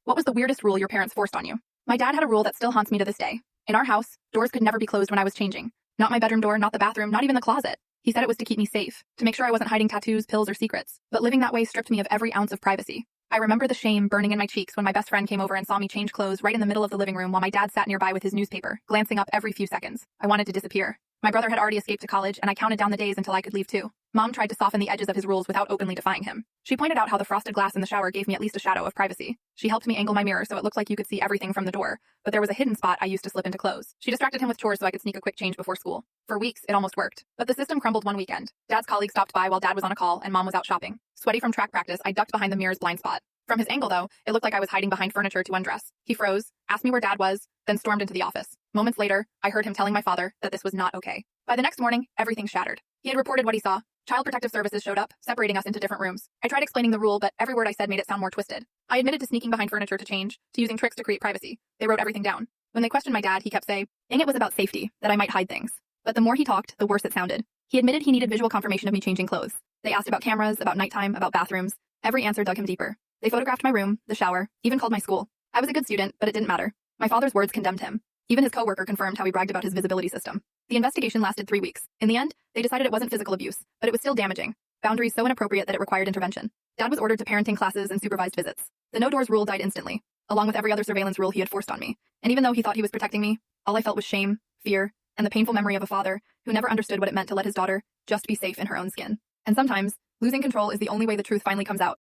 What was the weirdest rule your parents forced on you? My dad had a rule that still haunts me to this day. In our house, doors could never be closed when I was changing. Not my bedroom door, not the bathroom, not even the closet. He said it was to keep me safe, to make sure I wasn't hiding tattoos, pills, or secrets. But living that way stripped me of every ounce of privacy. I remember the shame burning in my cheeks when my best friend came over and saw me change clothes right in the middle of the living room while my dad sat nearby with his newspaper, glancing up every few seconds. I wanted to disappear. My brother had already escaped to college, and I counted down the days until I could leave too. Mom tried to soften the edges of his rules without openly defying him. She pointed out how the frosted glass in the shower gave me at least a shadow of privacy. She helped me angle my mirror so it looked like you could see everything from the door, but there was a hidden spot I used to slip into clothes. She distracted him with chores so I could sneak a quick change before school. For weeks, it almost worked. But the system crumbled one weekend. Dad's colleague stopped by while Dad was on a call and Mom was out shopping. Sweaty from track practice, I ducked behind the mirror's blind spot. From his angle, though, it looked like I was hiding behind furniture to undress. He froze, asked me where Dad was, then stormed into the office. Moments later, I heard him telling my father that this was not okay. By the next morning, everything shattered. He had reported what he saw. Child Protective Services showed up, separating us into different rooms. I tried explaining the rule, but every word I said made it sound more twisted. I admitted to sneaking behind furniture to change, to using tricks to create privacy. They wrote everything down. When they questioned my dad, he kept saying it was about safety, that I might hide things. But the more he talked, the worse it sounded. He admitted he needed visual confirmation of me changing clothes. They asked about cameras, about nighttime, about bathrooms. Every answer dug him deeper. They photographed my room, the shower, even called my school. I was a good student, but it didn't matter. My father's words condemned him. Even his coworker confirmed how he bragged about his visibility system. The investigation lasted 3 weeks. In the end, they decided it wasn't physical abuse, but it was still damaging. Boundaries so inappropriate that it required intervention. Dad was ordered to parenting classes and supervised visits. The no doors rule died instantly, along with every other surveillance rule he had forced on me. And even though he thought he was protecting me, all I felt was shame, fear, and the painful memory of a father who never understood what it meant to let his daughter just be safe in her own skin. And sometimes, losing control is the only way the truth finally comes out.